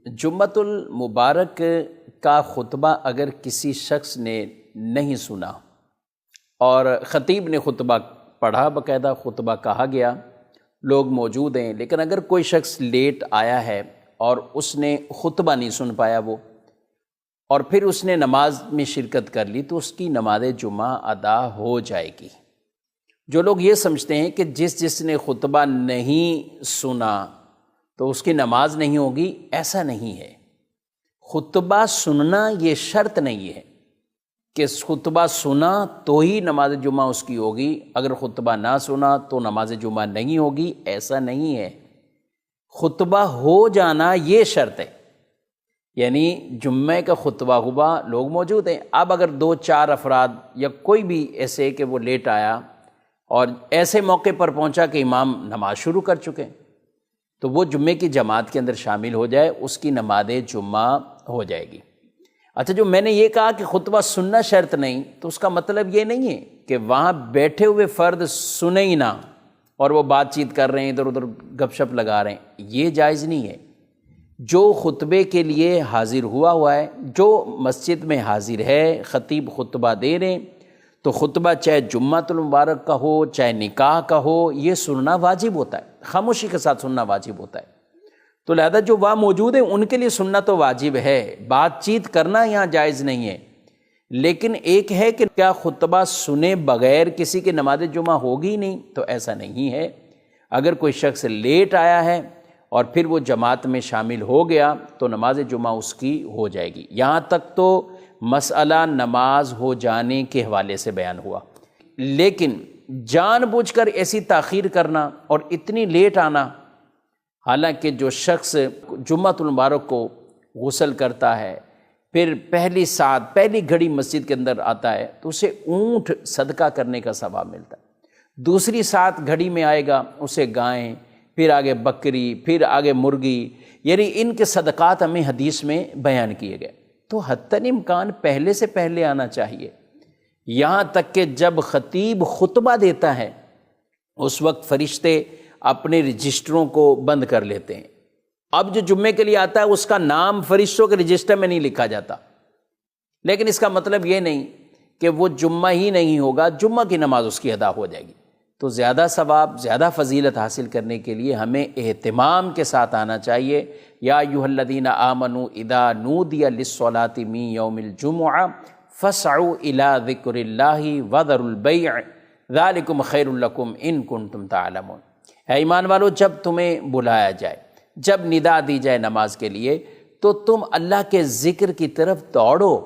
جمعۃ المبارک کا خطبہ اگر کسی شخص نے نہیں سنا اور خطیب نے خطبہ پڑھا، باقاعدہ خطبہ کہا گیا، لوگ موجود ہیں، لیکن اگر کوئی شخص لیٹ آیا ہے اور اس نے خطبہ نہیں سن پایا وہ، اور پھر اس نے نماز میں شرکت کر لی، تو اس کی نماز جمعہ ادا ہو جائے گی۔ جو لوگ یہ سمجھتے ہیں کہ جس نے خطبہ نہیں سنا تو اس کی نماز نہیں ہوگی، ایسا نہیں ہے۔ خطبہ سننا یہ شرط نہیں ہے کہ خطبہ سنا تو ہی نماز جمعہ اس کی ہوگی، اگر خطبہ نہ سنا تو نماز جمعہ نہیں ہوگی، ایسا نہیں ہے۔ خطبہ ہو جانا یہ شرط ہے، یعنی جمعہ کا خطبہ ہوا، لوگ موجود ہیں، اب اگر 2-4 افراد یا کوئی بھی ایسے کہ وہ لیٹ آیا اور ایسے موقع پر پہنچا کہ امام نماز شروع کر چکے، تو وہ جمعے کی جماعت کے اندر شامل ہو جائے، اس کی نماز جمعہ ہو جائے گی۔ اچھا، جو میں نے یہ کہا کہ خطبہ سننا شرط نہیں، تو اس کا مطلب یہ نہیں ہے کہ وہاں بیٹھے ہوئے فرد سنے ہی نہ اور وہ بات چیت کر رہے ہیں، ادھر ادھر گپ شپ لگا رہے ہیں، یہ جائز نہیں ہے۔ جو خطبے کے لیے حاضر ہوا ہے، جو مسجد میں حاضر ہے، خطیب خطبہ دے رہے ہیں، تو خطبہ چاہے جمعۃ المبارک کا ہو، چاہے نکاح کا ہو، یہ سننا واجب ہوتا ہے، خاموشی کے ساتھ سننا واجب ہوتا ہے۔ تو لہذا جو وہاں موجود ہیں ان کے لیے سننا تو واجب ہے، بات چیت کرنا یہاں جائز نہیں ہے۔ لیکن ایک ہے کہ کیا خطبہ سنے بغیر کسی کی نماز جمعہ ہوگی نہیں، تو ایسا نہیں ہے۔ اگر کوئی شخص لیٹ آیا ہے اور پھر وہ جماعت میں شامل ہو گیا تو نماز جمعہ اس کی ہو جائے گی۔ یہاں تک تو مسئلہ نماز ہو جانے کے حوالے سے بیان ہوا، لیکن جان بوجھ کر ایسی تاخیر کرنا اور اتنی لیٹ آنا، حالانکہ جو شخص جمعۃ المبارک کو غسل کرتا ہے، پھر پہلی ساتھ پہلی گھڑی مسجد کے اندر آتا ہے تو اسے اونٹ صدقہ کرنے کا ثواب ملتا ہے، دوسری ساتھ گھڑی میں آئے گا اسے گائیں، پھر آگے بکری، پھر آگے مرغی، یعنی ان کے صدقات ہمیں حدیث میں بیان کیے گئے۔ تو حتی امکان پہلے سے پہلے آنا چاہیے، یہاں تک کہ جب خطیب خطبہ دیتا ہے اس وقت فرشتے اپنے رجسٹروں کو بند کر لیتے ہیں۔ اب جو جمعے کے لیے آتا ہے اس کا نام فرشتوں کے رجسٹر میں نہیں لکھا جاتا، لیکن اس کا مطلب یہ نہیں کہ وہ جمعہ ہی نہیں ہوگا، جمعہ کی نماز اس کی ادا ہو جائے گی۔ تو زیادہ ثواب، زیادہ فضیلت حاصل کرنے کے لیے ہمیں اہتمام کے ساتھ آنا چاہیے۔ یا ایھا الذین آمنوا اذا نودی للصلاۃ من یوم الجمعہ فاسعوا الی ذکر اللہ وذروا البیع ذلکم خیر لکم ان کنتم تعلمون۔ اے ایمان والو، جب تمہیں بلایا جائے، جب ندا دی جائے نماز کے لیے، تو تم اللہ کے ذکر کی طرف دوڑو۔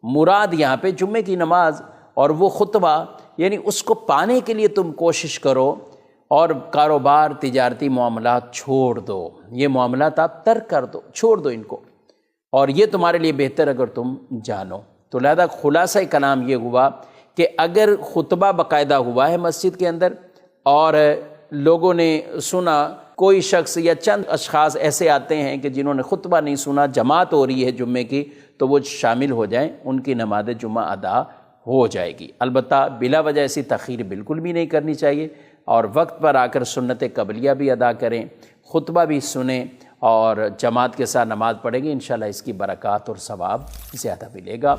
مراد یہاں پہ جمعے کی نماز اور وہ خطبہ، یعنی اس کو پانے کے لیے تم کوشش کرو، اور کاروبار تجارتی معاملات چھوڑ دو، یہ معاملات آپ ترک کر دو، چھوڑ دو ان کو، اور یہ تمہارے لیے بہتر اگر تم جانو۔ تو لہذا خلاصہ کلام یہ ہوا کہ اگر خطبہ باقاعدہ ہوا ہے مسجد کے اندر اور لوگوں نے سنا، کوئی شخص یا چند اشخاص ایسے آتے ہیں کہ جنہوں نے خطبہ نہیں سنا، جماعت ہو رہی ہے جمعے کی، تو وہ شامل ہو جائیں، ان کی نماز جمعہ ادا ہو جائے گی۔ البتہ بلا وجہ ایسی تاخیر بالکل بھی نہیں کرنی چاہیے، اور وقت پر آ کر سنت قبلیہ بھی ادا کریں، خطبہ بھی سنیں اور جماعت کے ساتھ نماز پڑھیں گے، انشاءاللہ اس کی برکات اور ثواب زیادہ ملے گا۔